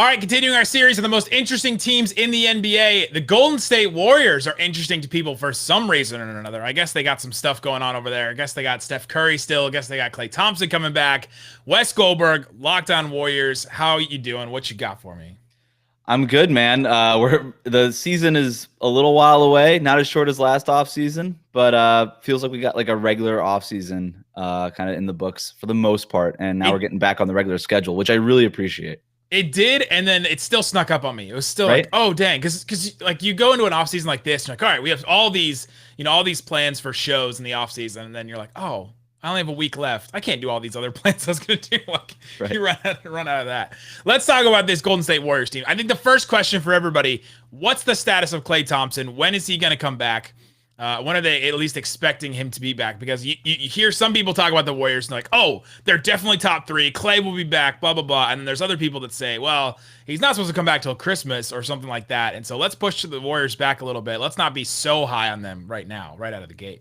All right, continuing our series of the most interesting teams in the NBA, the Golden State Warriors are interesting to people for some reason or another. I guess they got some stuff going on over there. I guess they got Steph Curry still. I guess they got Klay Thompson coming back. Wes Goldberg, Locked On Warriors. How you doing? What you got for me? I'm good, man. The season is a little while away, not as short as last offseason, but feels like we got like a regular offseason kind of in the books for the most part. And now we're getting back on the regular schedule, which I really appreciate. It did, and then it still snuck up on me. It was still Right? like, oh dang, because like you go into an offseason like this, and you're like, all right, we have all these, all these plans for shows in the offseason, and then you're like, oh, I only have a week left. I can't do all these other plans I was gonna do. Like Right. you run out of that. Let's talk about this Golden State Warriors team. I think the first question for everybody: what's the status of Klay Thompson? When is he gonna come back? When are they at least expecting him to be back? Because you hear some people talk about the Warriors and like, oh, they're definitely top three. Klay will be back, blah, blah, blah. And then there's other people that say, well, he's not supposed to come back till Christmas or something like that. And so let's push the Warriors back a little bit. Let's not be so high on them right now, right out of the gate.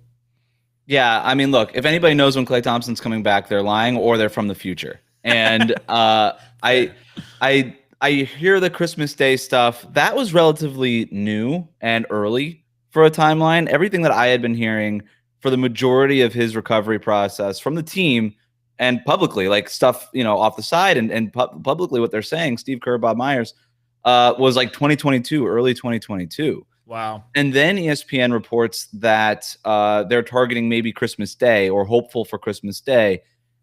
Yeah, I mean, look, if anybody knows when Klay Thompson's coming back, they're lying or they're from the future. And I hear the Christmas Day stuff. That was relatively new and early for a timeline. Everything that I had been hearing for the majority of his recovery process from the team and publicly, like stuff, off the side and publicly what they're saying, Steve Kerr, Bob Myers, was like 2022, early 2022. Wow. And then ESPN reports that they're targeting maybe Christmas Day or hopeful for Christmas Day.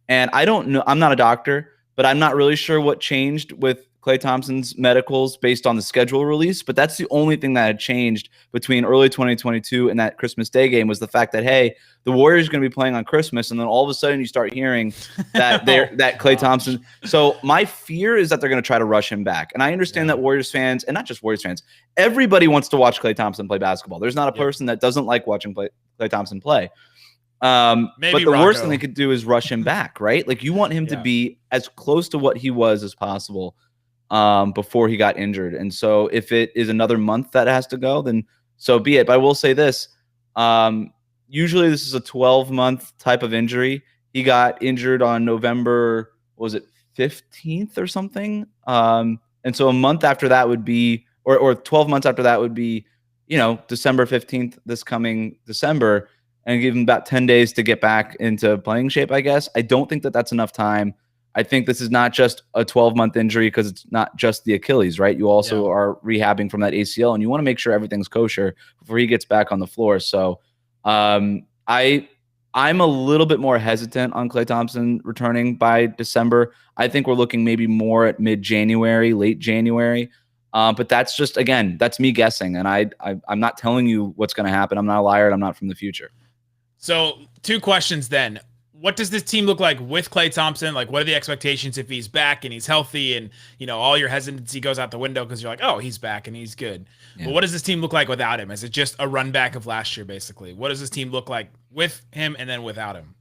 And I don't know, I'm not a doctor, but I'm not really sure what changed with Klay Thompson's medicals based on the schedule release, but that's the only thing that had changed between early 2022 and that Christmas Day game was the fact that, hey, the Warriors are going to be playing on Christmas, and then all of a sudden you start hearing that that Klay Thompson. So my fear is that they're going to try to rush him back, and I understand that Warriors fans, and not just Warriors fans, everybody wants to watch Klay Thompson play basketball. There's not a person that doesn't like watching Klay Thompson play. But the worst thing they could do is rush him back, right? Like you want him to be as close to what he was as possible before he got injured. And so if it is another month that has to go, then so be it. But I will say this, usually this is a 12-month type of injury. He got injured on November, what was it, 15th or something? And so a month after that would be, or 12 months after that would be, December 15th, this coming December, and give him about 10 days to get back into playing shape, I guess. I don't think that that's enough time. I think this is not just a 12-month injury because it's not just the Achilles, right? You also are rehabbing from that ACL, and you want to make sure everything's kosher before he gets back on the floor. So I'm a little bit more hesitant on Klay Thompson returning by December. I think we're looking maybe more at mid-January, late January. But that's just, again, that's me guessing, and I'm not telling you what's going to happen. I'm not a liar, and I'm not from the future. So 2 questions then. What does this team look like with Klay Thompson? Like, what are the expectations if he's back and he's healthy and, all your hesitancy goes out the window because you're like, oh, he's back and he's good. Yeah. But what does this team look like without him? Is it just a run back of last year, basically? What does this team look like with him and then without him?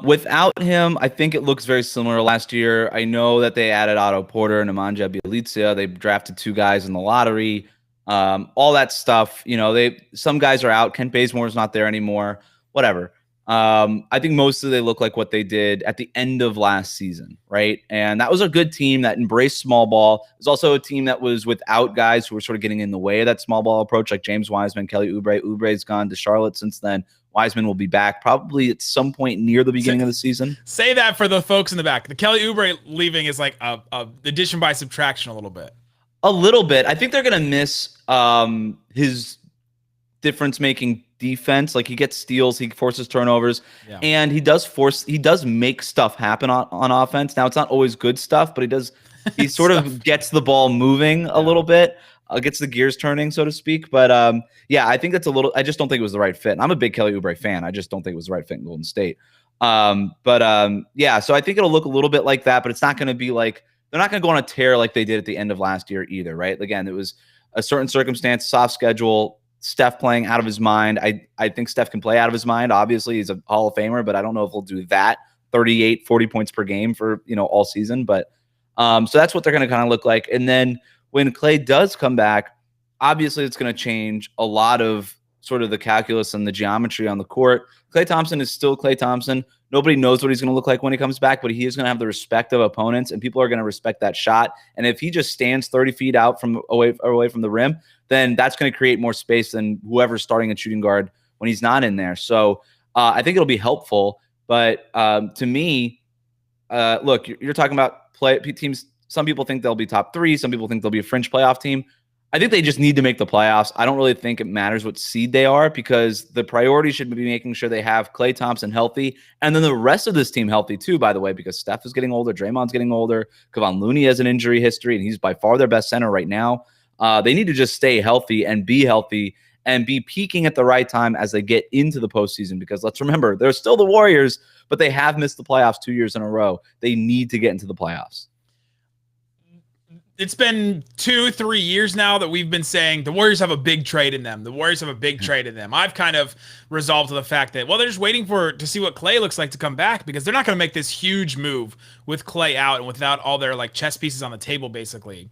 Without him, I think it looks very similar to last year. I know that they added Otto Porter and Nemanja Bjelica. They drafted 2 guys in the lottery. All that stuff. Some guys are out. Kent Bazemore's not there anymore. Whatever. I think mostly they look like what they did at the end of last season, right? And that was a good team that embraced small ball. It was also a team that was without guys who were sort of getting in the way of that small ball approach, like James Wiseman, Kelly Oubre. Oubre's gone to Charlotte since then. Wiseman will be back probably at some point near the beginning of the season. Say that for the folks in the back. The Kelly Oubre leaving is like a addition by subtraction a little bit. A little bit. I think they're going to miss his difference-making defense. Like he gets steals, he forces turnovers, and he does make stuff happen on offense. Now it's not always good stuff, but he sort of gets the ball moving a little bit, gets the gears turning, so to speak. But I think that's I just don't think it was the right fit. And I'm a big Kelly Oubre fan. I just don't think it was the right fit in Golden State. So I think it'll look a little bit like that, but it's not going to be like, they're not going to go on a tear like they did at the end of last year either, right? Again, it was a certain circumstance, soft schedule, Steph playing out of his mind. I think Steph can play out of his mind. Obviously, he's a Hall of Famer, but I don't know if he'll do that 38, 40 points per game for, all season. But so that's what they're going to kind of look like. And then when Klay does come back, obviously it's going to change a lot of sort of the calculus and the geometry on the court. Klay Thompson is still Klay Thompson. Nobody knows what he's going to look like when he comes back, but he is going to have the respect of opponents, and people are going to respect that shot. And if he just stands 30 feet out from away from the rim, then that's going to create more space than whoever's starting at shooting guard when he's not in there. So I think it'll be helpful. But to me, look, you're talking about teams. Some people think they'll be top 3. Some people think they'll be a fringe playoff team. I think they just need to make the playoffs. I don't really think it matters what seed they are, because the priority should be making sure they have Klay Thompson healthy, and then the rest of this team healthy too, by the way, because Steph is getting older, Draymond's getting older, Kevon Looney has an injury history, and he's by far their best center right now. They need to just stay healthy and be peaking at the right time as they get into the postseason, because let's remember, they're still the Warriors, but they have missed the playoffs 2 years in a row. They need to get into the playoffs. It's been 2-3 years now that we've been saying the Warriors have a big trade in them. The Warriors have a big trade in them. I've kind of resolved to the fact that, well, they're just waiting to see what Klay looks like to come back, because they're not going to make this huge move with Klay out and without all their like chess pieces on the table, basically.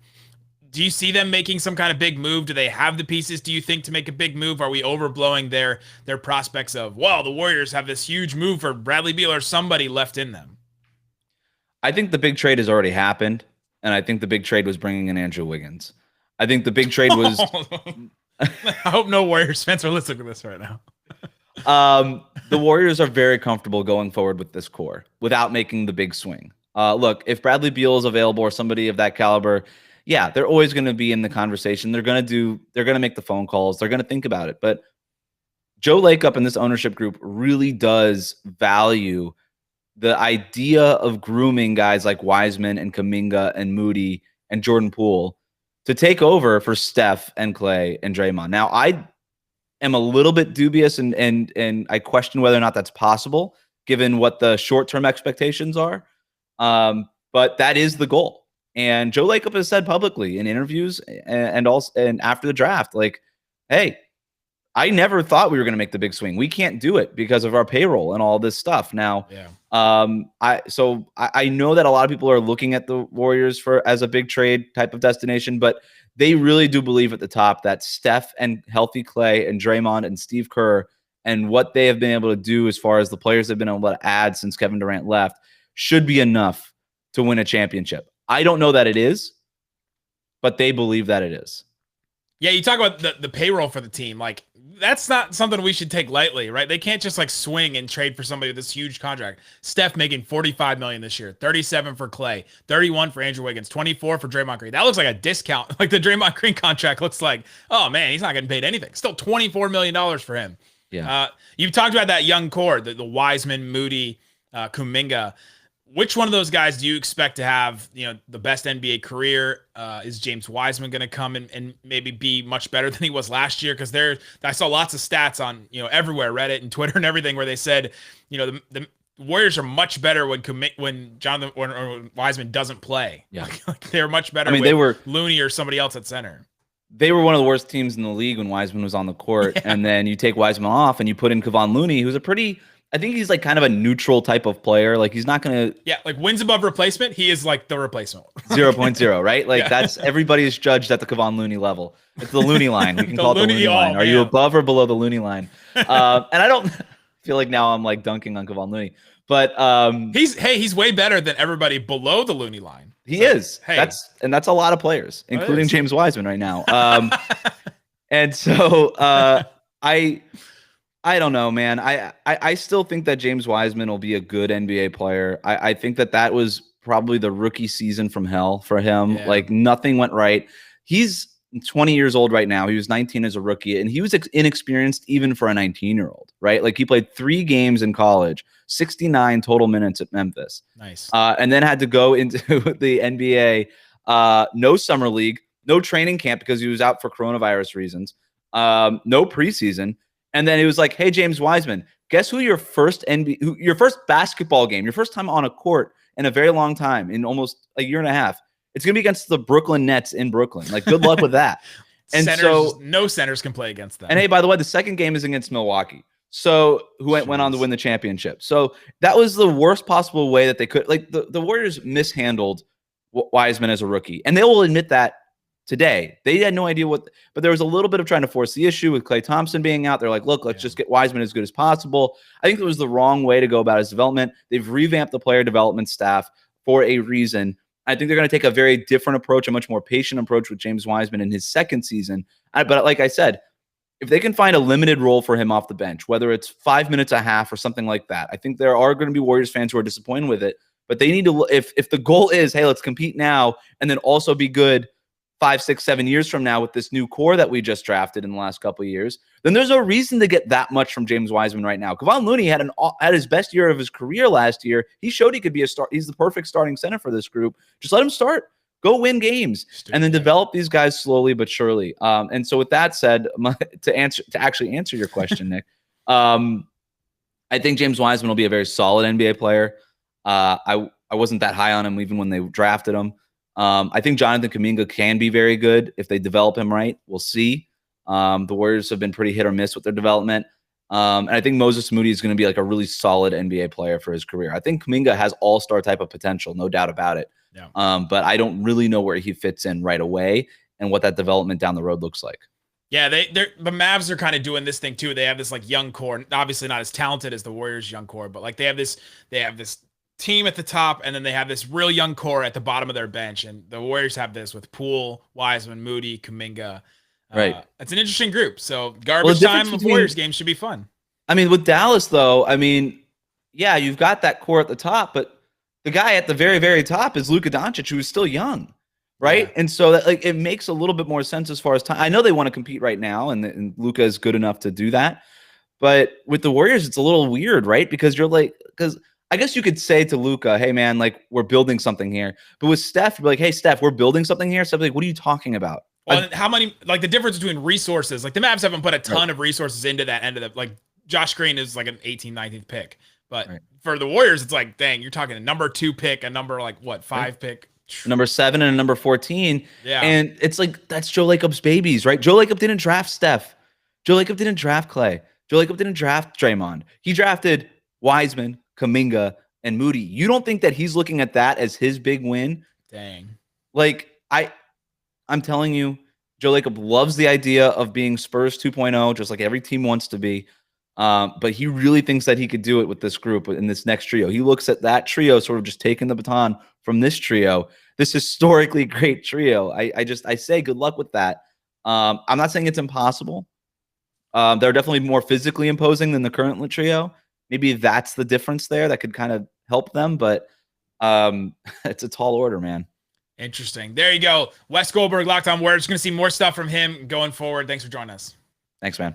Do you see them making some kind of big move? Do they have the pieces, do you think, to make a big move? Are we overblowing their prospects of, well, the Warriors have this huge move for Bradley Beal or somebody left in them? I think the big trade has already happened. And I think the big trade was bringing in Andrew Wiggins. I think the big trade was... I hope no Warriors fans are listening to this right now. The Warriors are very comfortable going forward with this core without making the big swing. Look, if Bradley Beal is available or somebody of that caliber, yeah, they're always going to be in the conversation. They're going to make the phone calls. They're going to think about it. But Joe Lacob and this ownership group really does value the idea of grooming guys like Wiseman and Kuminga and Moody and Jordan Poole to take over for Steph and Klay and Draymond. Now, I am a little bit dubious and I question whether or not that's possible, given what the short-term expectations are. But that is the goal. And Joe Lacob has said publicly in interviews and after the draft, like, hey, I never thought we were going to make the big swing. We can't do it because of our payroll and all this stuff. Now, I know that a lot of people are looking at the Warriors as a big trade type of destination, but they really do believe at the top that Steph and healthy Klay and Draymond and Steve Kerr and what they have been able to do as far as the players they've been able to add since Kevin Durant left should be enough to win a championship. I don't know that it is, but they believe that it is. Yeah, you talk about the payroll for the team. Like, that's not something we should take lightly, right? They can't just like swing and trade for somebody with this huge contract. Steph making $45 million this year, 37 for Klay, 31 for Andrew Wiggins, 24 for Draymond Green. That looks like a discount. Like the Draymond Green contract looks like, oh man, he's not getting paid anything. Still $24 million for him. Yeah. You've talked about that young core, the Wiseman, Moody, Kuminga. Which one of those guys do you expect to have, the best NBA career? Is James Wiseman going to come and maybe be much better than he was last year? Because I saw lots of stats on, everywhere, Reddit and Twitter and everything, where they said, the Warriors are much better when Jonathan or Wiseman doesn't play. Yeah, like they're much better. They were Looney or somebody else at center. They were one of the worst teams in the league when Wiseman was on the court, and then you take Wiseman off and you put in Kevon Looney, who's I think he's like kind of a neutral type of player. Like he's not going to... Yeah, like wins above replacement. He is like the replacement. 0.0, right? Like that's everybody is judged at the Kevon Looney level. It's the Looney line. We can call it the Looney line. Are you above or below the Looney line? And I don't feel like now I'm like dunking on Kevon Looney. But he's way better than everybody below the Looney line. He is. Hey. That's a lot of players, including James Wiseman right now. And so I don't know, man. I still think that James Wiseman will be a good NBA player. I think that was probably the rookie season from hell for him. Yeah. Like nothing went right. He's 20 years old right now. He was 19 as a rookie, and he was inexperienced even for a 19-year-old, right? Like he played 3 games in college, 69 total minutes at Memphis. Nice. And then had to go into the NBA, no summer league, no training camp because he was out for coronavirus reasons, no preseason. And then it was like, hey, James Wiseman, guess who your first basketball game, your first time on a court in a very long time, in almost a year and a half, it's going to be against the Brooklyn Nets in Brooklyn. Like, good luck with that. And no centers can play against them. And hey, by the way, the second game is against Milwaukee, who went on to win the championship. So that was the worst possible way that they could. Like the Warriors mishandled Wiseman as a rookie, and they will admit that today. They had no idea but there was a little bit of trying to force the issue with Klay Thompson being out. They're like, look, let's just get Wiseman as good as possible. I think it was the wrong way to go about his development. They've revamped the player development staff for a reason. I think they're going to take a very different approach, a much more patient approach with James Wiseman in his second season. But like I said, if they can find a limited role for him off the bench, whether it's 5 minutes a half or something like that, I think there are going to be Warriors fans who are disappointed with it. But they need to, if the goal is, hey, let's compete now and then also be good 5, 6, 7 years from now with this new core that we just drafted in the last couple of years, then there's no reason to get that much from James Wiseman right now. Kevon Looney had his best year of his career last year. He showed he could be a start. He's the perfect starting center for this group. Just let him start. Go win games and then develop these guys slowly but surely. And so with that said, to actually answer your question, Nick, I think James Wiseman will be a very solid NBA player. I wasn't that high on him even when they drafted him. I think Jonathan Kuminga can be very good if they develop him right. We'll see. The Warriors have been pretty hit or miss with their development. And I think Moses Moody is going to be like a really solid NBA player for his career. I think Kuminga has all-star type of potential, no doubt about it. Yeah. But I don't really know where he fits in right away and what that development down the road looks like. Yeah, the Mavs are kind of doing this thing too. They have this like young core, obviously not as talented as the Warriors' young core, but like they have this team at the top, and then they have this real young core at the bottom of their bench. And the Warriors have this with Poole, Wiseman, Moody, Kuminga. Right. It's an interesting group. So garbage time of Warriors games should be fun. I mean, with Dallas though, I mean, yeah, you've got that core at the top, but the guy at the very, very top is Luka Doncic, who is still young. Right. Yeah. And so that like it makes a little bit more sense as far as time. I know they want to compete right now, and Luka is good enough to do that. But with the Warriors, it's a little weird, right? Because I guess you could say to Luka, hey man, like we're building something here. But with Steph, you're like, hey Steph, we're building something here. Steph's like, what are you talking about? Well, how many, like the difference between resources, like the Mavs haven't put a ton of resources into that end of the, like Josh Green is like an 18th, 19th pick. But for the Warriors, it's like, dang, you're talking a number 2 pick, a number like what, 5 pick? Number 7 and a number 14. Yeah. And it's like, that's Joe Lacob's babies, right? Joe Lacob didn't draft Steph. Joe Lacob didn't draft Klay. Joe Lacob didn't draft Draymond. He drafted Wiseman, Kuminga, and Moody. You don't think that he's looking at that as his big win? Dang. Like, I'm telling you, Joe Lacob loves the idea of being Spurs 2.0, just like every team wants to be. But he really thinks that he could do it with this group in this next trio. He looks at that trio sort of just taking the baton from this trio, this historically great trio. I say good luck with that. I'm not saying it's impossible. They're definitely more physically imposing than the current trio. Maybe that's the difference there that could kind of help them, but it's a tall order, man. Interesting. There you go. Wes Goldberg, Locked On Warriors. Going to see more stuff from him going forward. Thanks for joining us. Thanks, man.